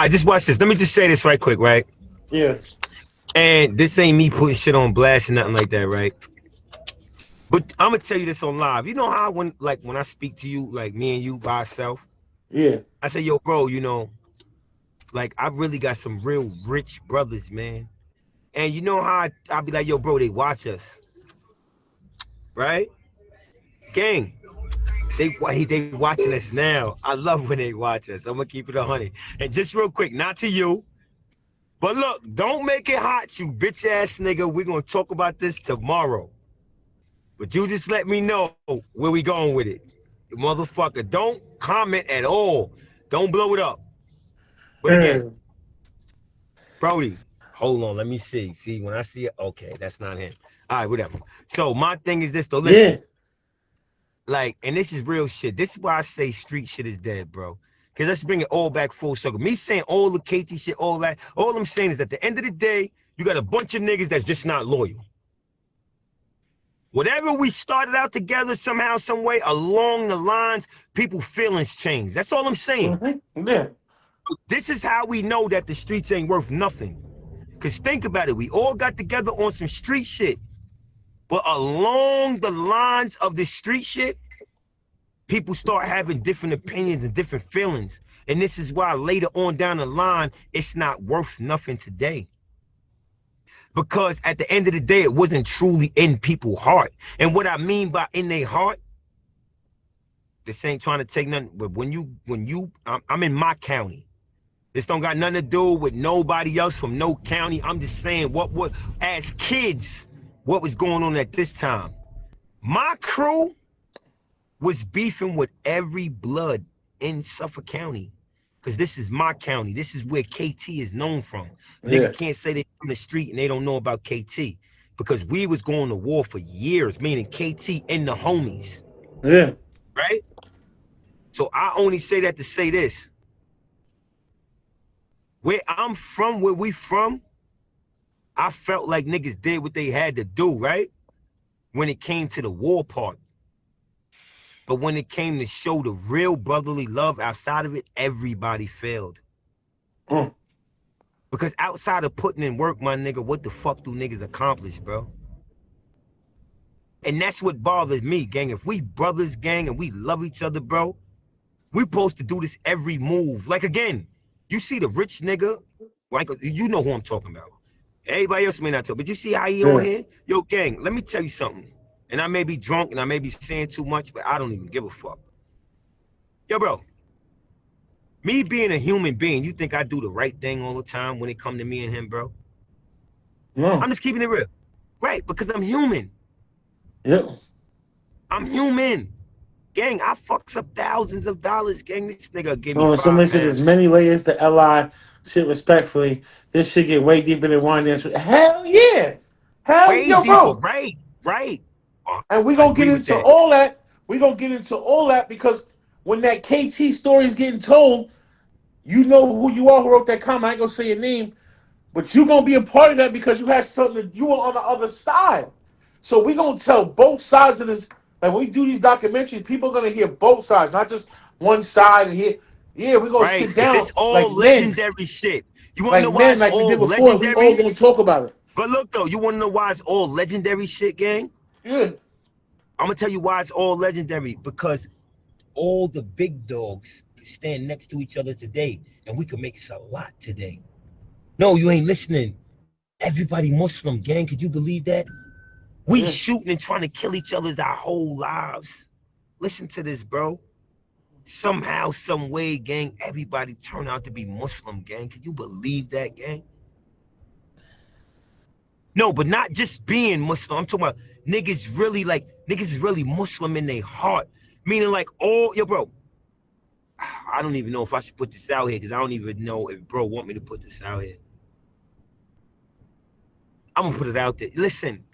right, just watch this. Let me just say this right quick, right? Yeah. And this ain't me putting shit on blast or nothing like that, right? But I'm gonna tell you this on live. You know how when I speak to you, like me and you by ourselves, Yeah. I say, yo, bro, like I really got some real rich brothers, man. And you know how I be like, yo, bro, they watch us, right? Gang, they watching us now. I love when they watch us. I'm gonna keep it 100. And just real quick, not to you, but look, don't make it hot, you bitch ass nigga. We're gonna talk about this tomorrow. But you just let me know where we going with it. You motherfucker, don't comment at all. Don't blow it up. But again, Brody, hold on, let me see. See, when I see it, okay, that's not him. All right, whatever. So my thing is this though. Yeah. Listen, like, and this is real shit. This is why I say street shit is dead, bro. Because let's bring it all back full circle. Me saying all the KT shit, all that, all I'm saying is at the end of the day, you got a bunch of niggas that's just not loyal. Whatever we started out together somehow, some way, along the lines, people feelings change. That's all I'm saying. Yeah. This is how we know that the streets ain't worth nothing. Because think about it. We all got together on some street shit. But along the lines of the street shit, people start having different opinions and different feelings. And this is why later on down the line, it's not worth nothing today. Because at the end of the day, it wasn't truly in people's heart. And what I mean by in their heart, this ain't trying to take nothing, but I'm in my county. This don't got nothing to do with nobody else from no county. I'm just saying what as kids, what was going on at this time. My crew was beefing with every blood in Suffolk County. Because this is my county. This is where KT is known from. Yeah. Nigga can't say they from the street and they don't know about KT. Because we was going to war for years, meaning KT and the homies. Yeah. Right? So I only say that to say this. Where I'm from, where we from, I felt like niggas did what they had to do, right? When it came to the war part. But when it came to show the real brotherly love outside of it, everybody failed. Mm. Because outside of putting in work, my nigga, what the fuck do niggas accomplish, bro? And that's what bothers me, gang. If we brothers, gang, and we love each other, bro, we supposed to do this every move. Like, again, you see the rich nigga, like, you know who I'm talking about. Everybody else may not talk, but you see how he on Yeah. here? Yo, gang, let me tell you something. And I may be drunk and I may be saying too much, but I don't even give a fuck. Yo, bro, me being a human being, you think I do the right thing all the time when it come to me and him, bro? No. I'm just keeping it real. Right, because I'm human. Yep. I'm human. Gang, I fucks up thousands of dollars. Gang, this nigga give me Oh, somebody said there's 5 pounds. many layers to LI. Shit, respectfully, this shit get way deeper than wine dance. Hell yeah. Hell, Way yo, deeper, bro. right, right. And we I gonna get agree with into that. all that. We gonna get into all that because when that KT story is getting told, you know who you are who wrote that comment. I ain't gonna say your name, but you gonna be a part of that because you had something that you were on the other side. So we gonna tell both sides of this. Like when we do these documentaries, people are gonna hear both sides, not just one side and hear. Yeah, we gonna Right, sit because down this all legendary shit. You want to know why it's like we all did before. We all legendary? gonna talk about it. But look, though, you want to know why it's all legendary shit, gang? Yeah, I'm going to tell you why it's all legendary. Because all the big dogs stand next to each other today, and we could make a lot today. No, you ain't listening. Everybody Muslim, gang. Could you believe that? We yeah. shooting and trying to kill each other our whole lives. Listen to this, bro. Somehow, some way, gang, everybody turned out to be Muslim, gang. Can you believe that, gang? No, but not just being Muslim. I'm talking about niggas is really Muslim in their heart. Meaning like all, yo, bro, I don't even know if I should put this out here because I don't even know if bro want me to put this out here. I'm gonna put it out there. Listen,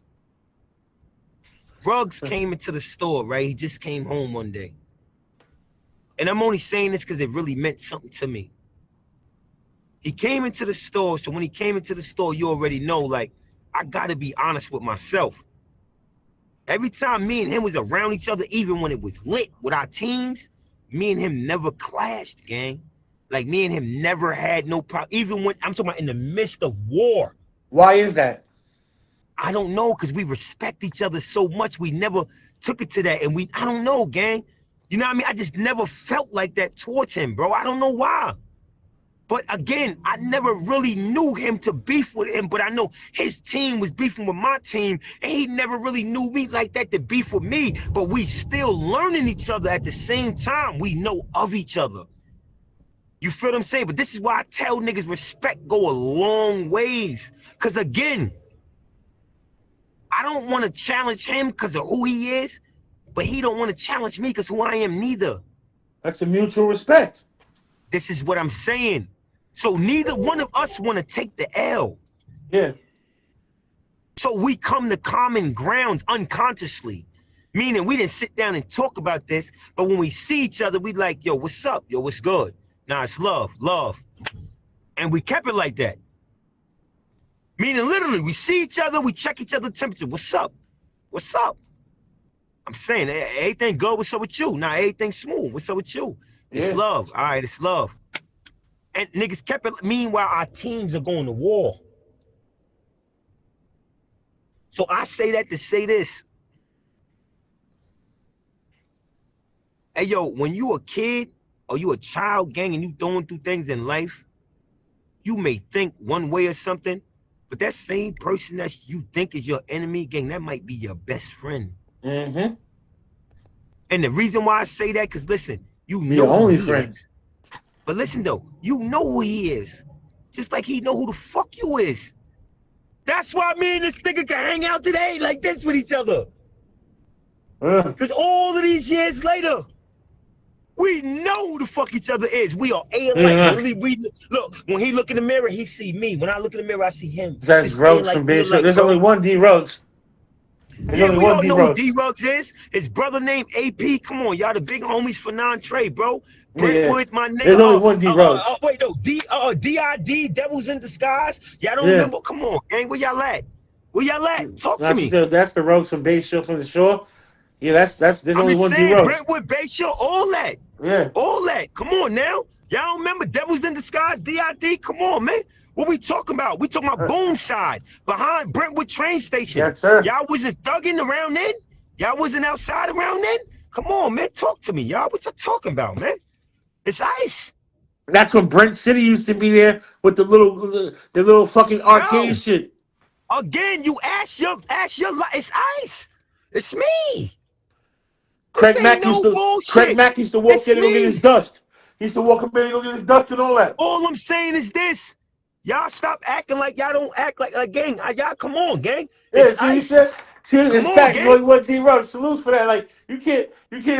Ruggs came into the store, right? He just came home one day. And I'm only saying this because it really meant something to me. He came into the store, so when he came into the store, you already know, like, I gotta be honest with myself. Every time me and him was around each other, even when it was lit with our teams, me and him never clashed, gang. Like me and him never had no problem. Even when I'm talking about in the midst of war. Why is that? I don't know, because we respect each other so much. We never took it to that. And I don't know, gang. You know what I mean? I just never felt like that towards him, bro. I don't know why. But again, I never really knew him to beef with him. But I know his team was beefing with my team. And he never really knew me like that to beef with me. But we still learning each other at the same time. We know of each other. You feel what I'm saying? But this is why I tell niggas respect go a long ways. Because again, I don't want to challenge him because of who he is, but he don't want to challenge me because who I am neither. That's a mutual respect. This is what I'm saying. So neither one of us want to take the L. Yeah. So we come to common grounds unconsciously. Meaning we didn't sit down and talk about this, but when we see each other, we like, yo, what's up? Yo, what's good? Nah, it's love, love. And we kept it like that. Meaning literally, we see each other, we check each other's temperature. What's up? What's up? I'm saying, everything good, what's up with you? Nah, everything smooth, what's up with you? It's love, all right, it's love. And niggas kept it, meanwhile, our teams are going to war. So I say that to say this. Hey, yo, when you a kid or you a child, gang, and you going through things in life, you may think one way or something, but that same person that you think is your enemy, gang, that might be your best friend. Mm-hmm. And the reason why I say that, because listen, you Be know your only who he friend. is. But listen though, you know who he is. Just like he know who the fuck you is. That's why me and this nigga can hang out today like this with each other. Because all of these years later, we know who the fuck each other is. We are A-alike. Really, look, when he look in the mirror, he see me. When I look in the mirror, I see him. That's Ruggs from Bay Shore. There's bro. only one D Ruggs. There's only we one all D know Ruggs. who D Ruggs is. His brother named AP. Come on, y'all the big homies for non-trade, bro. Brentwood, my nigga. There's only one D Ruggs. Wait, no. DID, Devils in Disguise. Y'all don't remember? Come on, gang. Where y'all at? Where y'all at? Talk to me. That's the Ruggs from Bay Shore from the shore. Yeah, there's only one D Ruggs. Brentwood, Bay Shore, all that. Yeah. All that. Come on now. Y'all don't remember Devils in Disguise, DID? Come on, man. What we talking about? We talking about Boom Side, behind Brentwood train station. Yes, sir. Y'all wasn't thugging around then? Y'all wasn't outside around then? Come on, man. Talk to me, y'all. What y'all talking about, man? It's ice. That's when Brent City used to be there with the little fucking arcade shit. Again, you ask your it's ice. It's me. Craig Mack used to walk in and go get his dust. He used to walk up there and go get his dust and all that. All I'm saying is this. Y'all stop acting like y'all don't act like gang. Y'all come on, gang. Yeah, see, he said, it's facts. There's only one D Ruggs. Salutes for that. Like you can't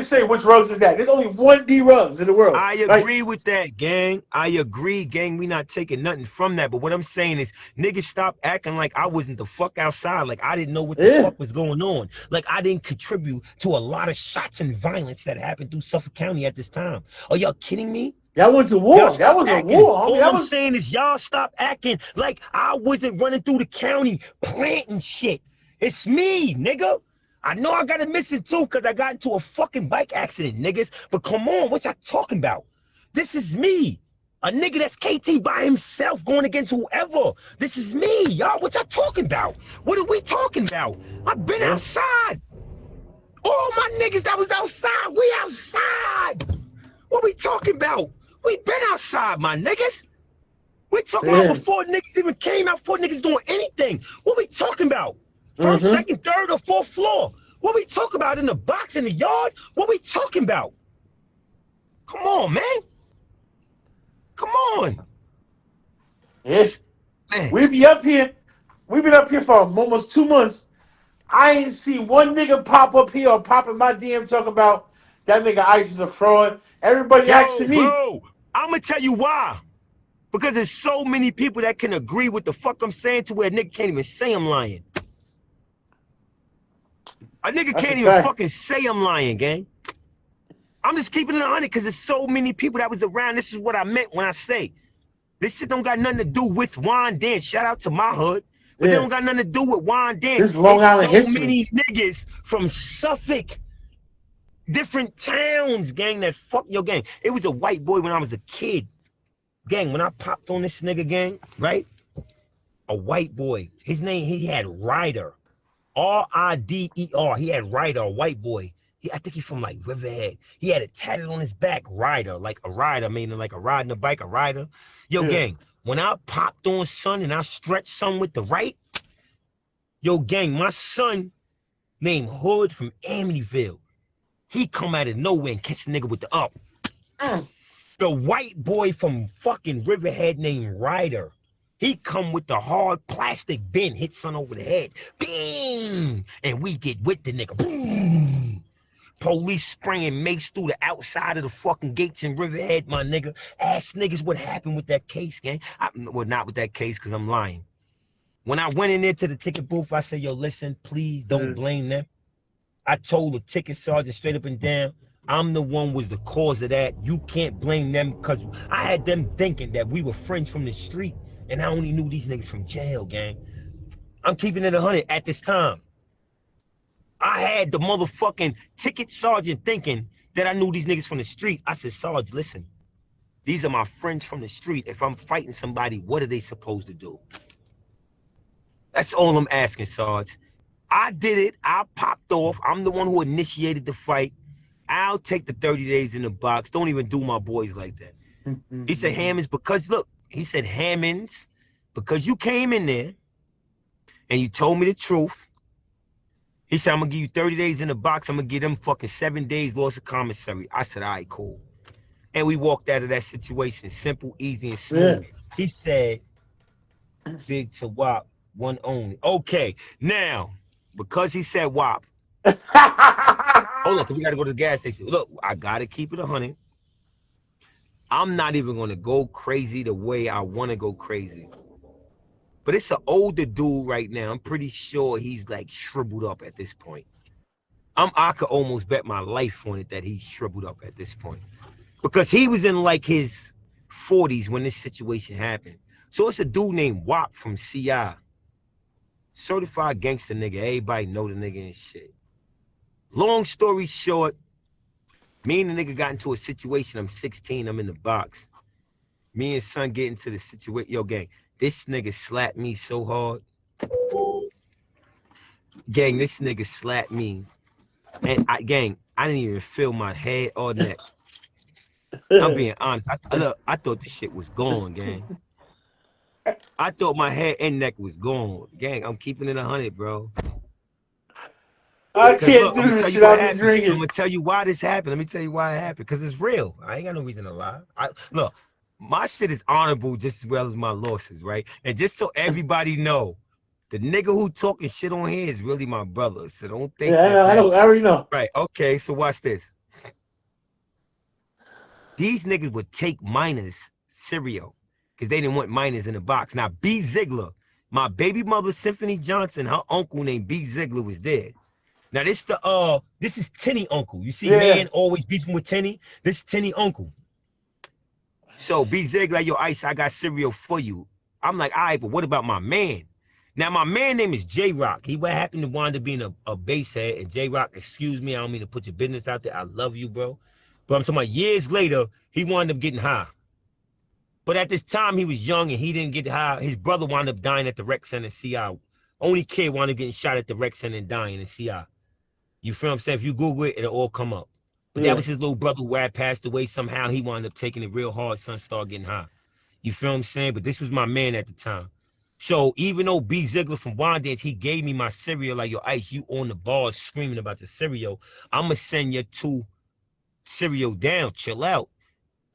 say which Ruggs is that. There's only one D Ruggs in the world. I agree with that, gang. I agree, gang. We not taking nothing from that. But what I'm saying is, niggas stop acting like I wasn't the fuck outside. Like I didn't know what the fuck was going on. Like I didn't contribute to a lot of shots and violence that happened through Suffolk County at this time. Are y'all kidding me? That went to war. That was a war. All I'm saying is y'all stop acting like I wasn't running through the county planting shit. It's me, nigga. I know I got a missing too because I got into a fucking bike accident, niggas. But come on, what y'all talking about? This is me. A nigga that's KT by himself going against whoever. This is me, y'all. What y'all talking about? What are we talking about? I've been outside. All my niggas that was outside, we outside. What we talking about? We been outside, my niggas. We talking about before niggas even came out, before niggas doing anything. What we talking about? First, second, third, or fourth floor. What we talking about in the box, in the yard? What we talking about? Come on, man. Come on. Yeah. Man. We be up here. We've been up here for almost 2 months. I ain't seen one nigga pop up here or pop in my DM talking about that nigga Ice is a fraud. Everybody asking me. Bro, I'm going to tell you why. Because there's so many people that can agree with the fuck I'm saying to where a nigga can't even say I'm lying. A nigga can't even fucking say I'm lying, gang. I'm just keeping it 100 because there's so many people that was around. This is what I meant when I say this shit don't got nothing to do with Ronn Dance. Shout out to my hood. But they don't got nothing to do with Ronn Dance. This Long Island history. So many niggas from Suffolk, different towns, gang, that fuck your gang. It was a white boy when I was a kid Gang, when I popped on this nigga, gang, right? A white boy. His name, he had Ryder. Rider. He had Ryder, a white boy. I think he's from like Riverhead. He had it tatted on his back, Ryder, like a rider, meaning like a riding a bike, a rider. Yo, Yeah. gang, when I popped on son and I stretched son with the right, yo, gang, my son named Hood from Amityville. He come out of nowhere and catch the nigga with the up. Mm. The white boy from fucking Riverhead named Ryder. He come with the hard plastic bin, hit son over the head. Bing! And we get with the nigga. Boom! Police spraying mace through the outside of the fucking gates in Riverhead, my nigga. Ask niggas what happened with that case, gang. Well, not with that case, because I'm lying. When I went in there to the ticket booth, I said, yo, listen, please don't blame them. I told the ticket sergeant straight up and down, I'm the one was the cause of that. You can't blame them, because I had them thinking that we were friends from the street, and I only knew these niggas from jail, gang. I'm keeping it 100 at this time. I had the motherfucking ticket sergeant thinking that I knew these niggas from the street. I said, Sarge, listen, these are my friends from the street. If I'm fighting somebody, what are they supposed to do? That's all I'm asking, Sarge. I did it. I popped off. I'm the one who initiated the fight. I'll take the 30 days in the box. Don't even do my boys like that. He said, Hammonds, because look, he said, Hammonds, because you came in there and you told me the truth. He said, I'm going to give you 30 days in the box. I'm going to give them fucking 7 days loss of commissary. I said, all right, cool. And we walked out of that situation. Simple, easy, and smooth. Yeah. He said, big to WAP, one only. Okay, now, because he said WAP, hold on, because we got to go to the gas station. Look, I got to keep it 100. I'm not even going to go crazy the way I want to go crazy. But it's an older dude right now. I'm pretty sure he's like shriveled up at this point. I could almost bet my life on it that he's shriveled up at this point. Because he was in like his 40s when this situation happened. So it's a dude named WAP from CI. Certified gangster nigga. Everybody know the nigga and shit. Long story short, me and the nigga got into a situation. I'm 16. I'm in the box. Me and son get into the situation. Yo, gang, this nigga slapped me so hard. Gang, this nigga slapped me. And I didn't even feel my head or neck. I'm being honest. I thought this shit was gone, gang. I thought my head and neck was gone. Gang, I'm keeping it 100, bro. I can't Look, I'm do gonna this tell you shit. what I've been happened. I'm drinking. gonna tell you why this happened. Let me tell you why it happened. Because it's real. I ain't got no reason to lie. Look, my shit is honorable just as well as my losses, right? And just so everybody know, the nigga who talking shit on here is really my brother. So don't think Yeah, I know. I already know. Right, okay, so watch this. These niggas would take minors cereal because they didn't want minors in the box. Now, B. Ziegler, my baby mother, Symphony Johnson, her uncle named B. Ziegler was dead. Now, this is Tenny uncle. You see, man always beefing with Tenny. This is Tenny uncle. So B. Ziegler, yo, Ice, I got cereal for you. I'm like, all right, but what about my man? Now, my man name is J-Rock. He what happened to wind up being a bass head. And J-Rock, excuse me, I don't mean to put your business out there. I love you, bro. But I'm talking about years later, he wound up getting high. But at this time, he was young and he didn't get high. His brother wound up dying at the rec center CI. Only kid wound up getting shot at the rec center and dying in CI. You feel what I'm saying? If you Google it, it'll all come up. But that was his little brother who had passed away. Somehow he wound up taking it real hard. Son started getting high. You feel what I'm saying? But this was my man at the time. So even though B. Ziegler from Wandance, he gave me my cereal, like, yo, Ice, you on the bars screaming about the cereal. I'm going to send your 2 cereal down, chill out.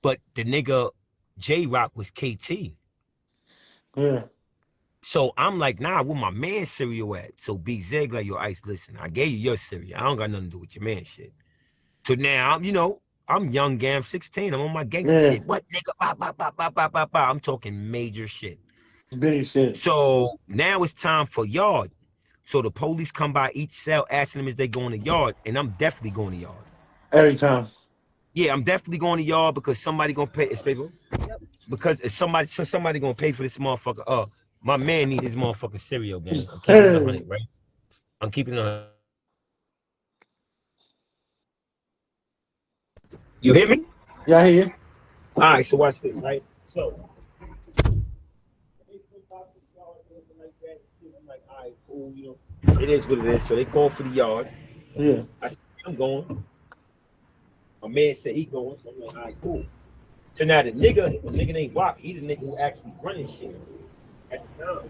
But the nigga J-Rock was KT. Yeah. So I'm like, nah, where my man cereal at? So B. Ziegler, yo, Ice, listen, I gave you your cereal. I don't got nothing to do with your man shit. So now, I'm young, gam, 16. I'm on my gangster shit. What, nigga? Bah, bah, bah, bah, bah, bah, bah. I'm talking major shit. Big shit. So now it's time for yard. So the police come by each cell asking them if they going to yard. And I'm definitely going to yard. Every time. Yeah, I'm definitely going to yard because somebody going to pay. It's paper. Yep. Because it's somebody going to pay for this motherfucker. My man need his motherfucking cereal, gang. I'm keeping it 100, right? I'm keeping it 100. You hear me? Yeah, I hear you. All right, so watch this, right? So they come by to the yard and everything like that. I'm like, all right, cool, you know. It is what it is. So they call for the yard. Yeah. I said, I'm going. My man said he going. So I'm like, all right, cool. So now the nigga named Wop, he the nigga who actually running shit at the time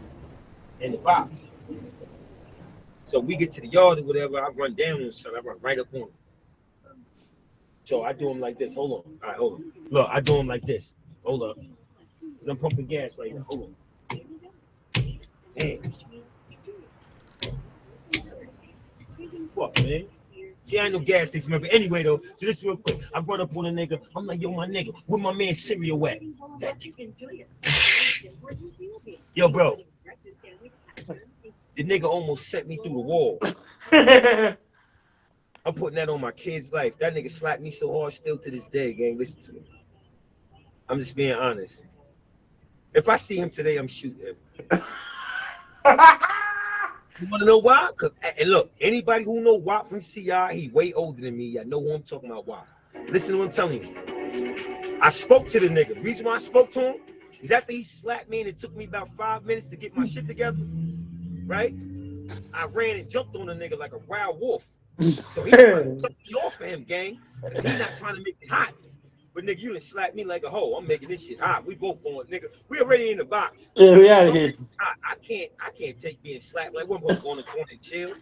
in the box. So we get to the yard or whatever, I run down on son, I run right up on him. So I do him like this. Hold on. All right, hold on. Look, I do him like this. Hold up. Cause I'm pumping gas right now. Hold on. Damn. Fuck, man. See, I ain't no gas station member. Anyway, though, so this real quick. I brought up on a nigga. I'm like, yo, my nigga, where my man cereal at? Yo, bro. The nigga almost sent me through the wall. I'm putting that on my kid's life. That nigga slapped me so hard still to this day, gang. Listen to me. I'm just being honest. If I see him today, I'm shooting him. You want to know why? And look, anybody who know Wop from CI, he way older than me. I know who I'm talking about, Wop. Listen to what I'm telling you. I spoke to the nigga. The reason why I spoke to him is after he slapped me and it took me about 5 minutes to get my shit together, right? I ran and jumped on the nigga like a wild wolf. So he trying to suck me off for him, gang. Because he's not trying to make it hot. But nigga, you done slapped me like a hoe. I'm making this shit hot. We both going, nigga. We already in the box. Yeah, we out of here. I can't take being slapped like we're both going to corner and chill.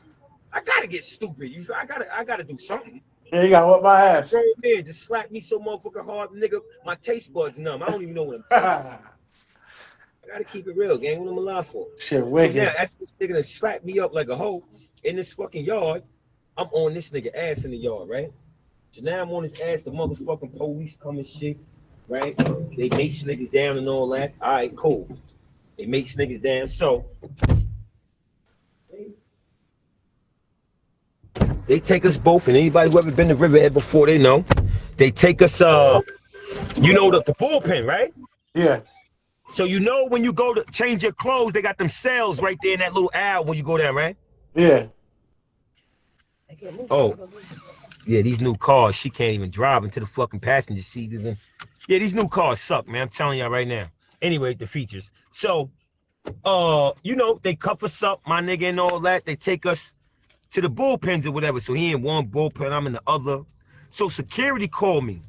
I gotta get stupid. I gotta do something. Yeah, you got what my ass. Bro, man, just slapped me so motherfucking hard, nigga. My taste buds numb. I don't even know what I'm tasting. I gotta keep it real, gang. What I'm alive for? Shit, wicked. So now, as this nigga done slapped me up like a hoe in this fucking yard, I'm on this nigga ass in the yard, right? So now I'm on his ass. The motherfucking police come and shit, right? They mace niggas down and all that. All right, cool. They mace niggas down. So they take us both, and anybody who ever been to Riverhead before, they know. They take us, you know, the bullpen, right? Yeah. So you know when you go to change your clothes, they got them cells right there in that little aisle when you go down, right? Yeah. Oh, yeah, these new cars, she can't even drive into the fucking passenger seat. Yeah, these new cars suck, man. I'm telling y'all right now. Anyway, the features. So, you know, they cuff us up, my nigga, and all that. They take us to the bullpens or whatever. So he in one bullpen, I'm in the other. So security called me.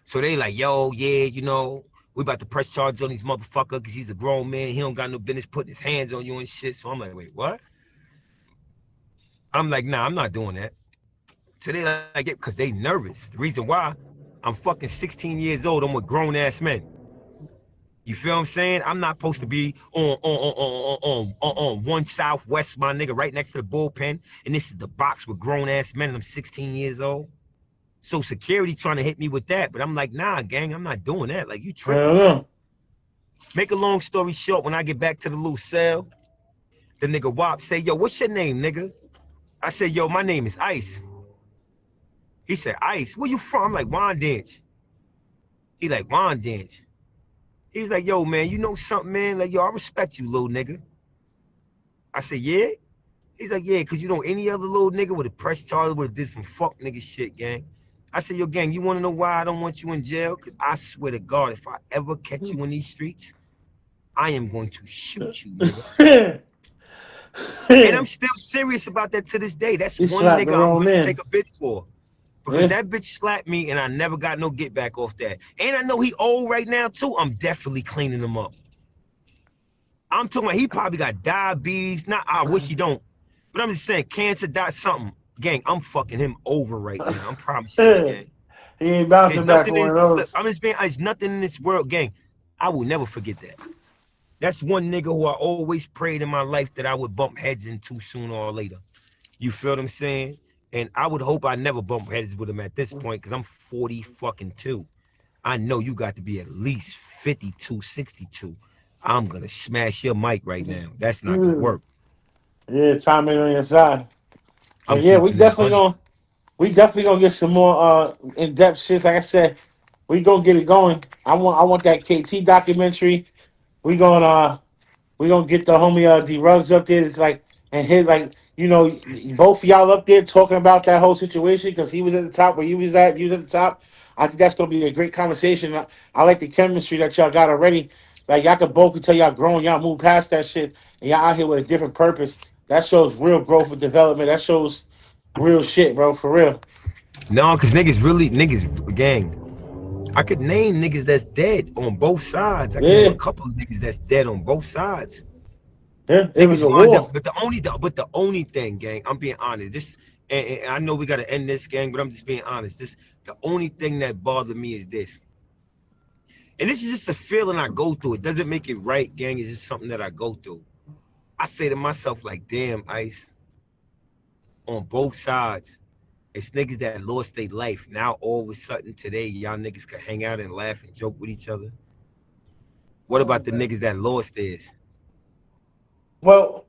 So they like, yo, yeah, you know, we about to press charges on these motherfuckers because he's a grown man. He don't got no business putting his hands on you and shit. So I'm like, wait, what? I'm like, nah, I'm not doing that. So they like it because they nervous. The reason why, I'm fucking 16 years old. I'm with grown ass men. You feel what I'm saying? I'm not supposed to be on 1 Southwest, my nigga, right next to the bullpen. And this is the box with grown ass men, and I'm 16 years old. So security trying to hit me with that, but I'm like, nah, gang, I'm not doing that. Like, you tripping. Make a long story short, when I get back to the little cell, the nigga Wop say, yo, what's your name, nigga? I said, yo, my name is Ice. He said, Ice, where you from? I'm like, Wandance. He like, Wandance. He's like, yo, man, you know something, man? Like, yo, I respect you, little nigga. I said, yeah? He's like, yeah, because you know any other little nigga would have pressed charges, would have did some fuck nigga shit, gang. I said, yo, gang, you want to know why I don't want you in jail? Because I swear to God, if I ever catch you in these streets, I am going to shoot you, nigga. And I'm still serious about that to this day. That's one nigga I'm going to take a bid for. Because that bitch slapped me and I never got no get back off that. And I know he old right now too. I'm definitely cleaning him up. I'm talking about he probably got diabetes. Not, I wish he don't. But I'm just saying, cancer, something. Gang, I'm fucking him over right now. I'm promising you, gang. He ain't bouncing back one of those. I'm just being, there's nothing in this world, gang. I will never forget that. That's one nigga who I always prayed in my life that I would bump heads into sooner or later. You feel what I'm saying? And I would hope I never bump heads with him at this point because I'm 40 fucking 2. I know you got to be at least 52, 62. I'm going to smash your mic right now. That's not going to work. Yeah, time ain't on your side. Yeah, we definitely gonna get some more in-depth shit. Like I said, we gonna get it going. I want that KT documentary. We gonna get the homie D Rugs up there. It's like and hit like both of y'all up there talking about that whole situation because he was at the top where you was at the top. I think that's gonna be a great conversation. I like the chemistry that y'all got already. Like y'all can both tell y'all grown, y'all move past that shit, and y'all out here with a different purpose. That shows real growth and development. That shows real shit, bro, for real. No, cause niggas gang. I could name niggas that's dead on both sides. I can name a Yeah, couple of niggas that's dead on both sides. yeah. It was Niggas a wind up, war. but the only thing, gang, I'm being honest. And I know we gotta end this, gang, but I'm just being honest. The only thing that bothered me is this, and this is just a feeling I go through. It doesn't make it right, gang. It's just something that I go through. I say to myself, like, damn, Ice, on both sides, it's niggas that lost their life. Now all of a sudden today, y'all niggas could hang out and laugh and joke with each other. What about the niggas that lost theirs? Well,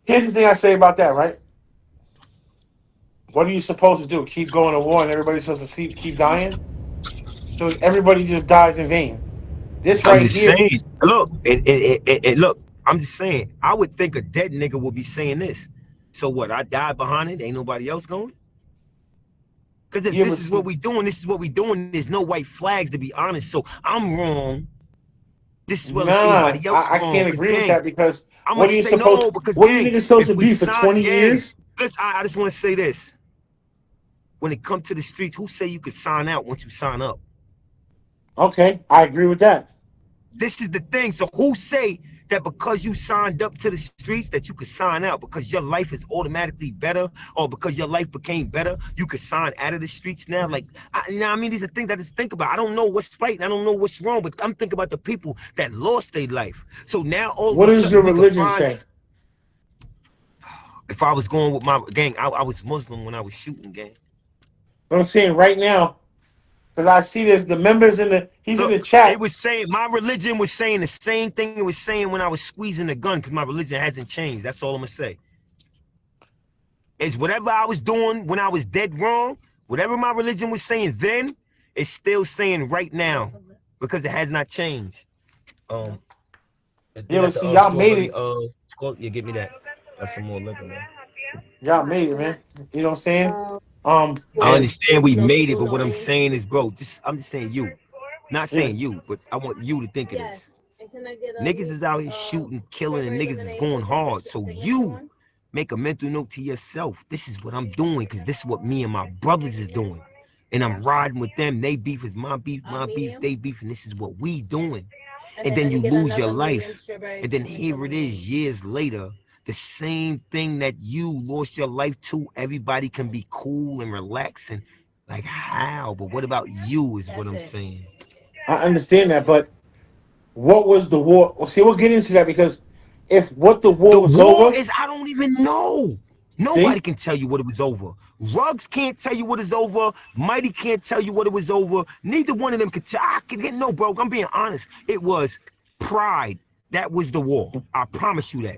here's the thing I say about that, right? What are you supposed to do? Keep going to war and everybody's supposed to keep dying? So everybody just dies in vain. This I'm right just here, saying. Look, and look. I'm just saying. I would think a dead nigga would be saying this. So what? I died behind it. Ain't nobody else going. Because if you ever this is what see? we doing, this is what we doing. There's no white flags to be honest. So I'm wrong. Just as well as Nah, anybody else I wrong. can't Cause agree with gang, that because I'm gonna what are you say supposed? no. Because What are you gang, niggas supposed if to we be for sign, 20 years? listen, I just want to say this. When it comes to the streets, who say you could sign out once you sign up? Okay, I agree with that. This is the thing. So who say that because you signed up to the streets that you could sign out because your life is automatically better or because your life became better, you could sign out of the streets now? Like, I mean, these are things that I just think about. I don't know what's right and I don't know what's wrong, but I'm thinking about the people that lost their life. So now all of What a does your sudden we could religion find, say? if I was going with my gang, I was Muslim when I was shooting, gang. What I'm saying right now, because I see this, the members in the he's in the Look, it chat. was saying my religion was saying the same thing it was saying when I was squeezing the gun because my religion hasn't changed. That's all I'm gonna say. Is whatever I was doing when I was dead wrong, whatever my religion was saying then, it's still saying right now because it has not changed. Um, the You thing ever at the see y'all made strawberry it? yeah, give me that. That's some more liquor, man. Y'all made it, man. You know what I'm saying? I And understand we made it, but what I'm saying is, bro, I'm just saying you, not yeah, saying you, but I want you to think of this. Niggas is out here shooting, killing, and niggas is going hard. So you make a mental note to yourself. This is what I'm doing because this is what me and my brothers is doing. And I'm riding with them. They beef is my beef, they beef, and this is what we doing. And then you lose your life. And then here it is years later. The same thing that you lost your life to, everybody can be cool and relax and like how? But what about you is what I'm saying. I understand that, but what was the war? Well, see, we'll get into that because if what the war The was war over, is, I don't even know. Nobody see, can tell you what it was over. Ruggs can't tell you what is over. Mighty can't tell you what it was over. Neither one of them could tell. I can get no, bro. I'm being honest. It was pride. That was the war. I promise you that.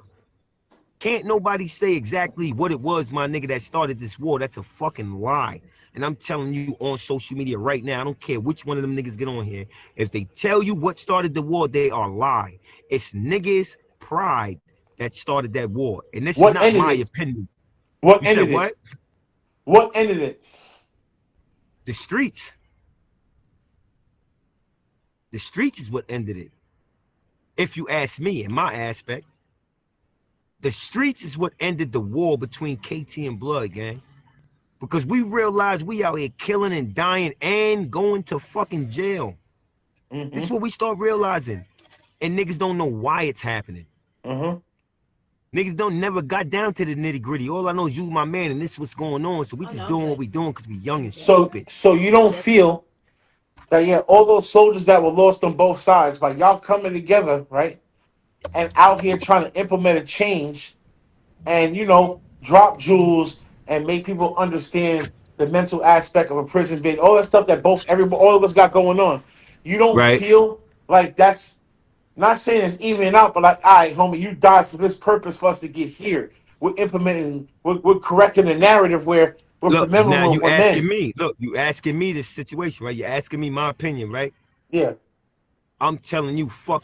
Can't nobody say exactly what it was, my nigga, that started this war. That's a fucking lie. And I'm telling you on social media right now, I don't care which one of them niggas get on here. If they tell you what started the war, they are lying. It's niggas' pride that started that war. And this is what not ended my it? opinion. What You said ended it? what? What ended it? The streets. The streets is what ended it. If you ask me, in my aspect, the streets is what ended the war between KT and Blood, gang. Because we realize we out here killing and dying and going to fucking jail. This is Mm-hmm. what we start realizing. And niggas don't know why it's happening. Mm-hmm. Niggas don't never got down to the nitty gritty. All I know is you my man and this is what's going on. So we just doing what we doing because we young and So, stupid. so you don't feel that all those soldiers that were lost on both sides, by y'all coming together, right, and out here trying to implement a change, and drop jewels and make people understand the mental aspect of a prison bid, all that stuff that all of us got going on. You don't Right? feel like that's not saying it's evening out, but like, all right, homie, you died for this purpose for us to get here. We're implementing, we're correcting the narrative where we're Look, remembering now you we're men. asking me. Look, you asking me this situation, right? You're asking me my opinion, right? Yeah. I'm telling you, fuck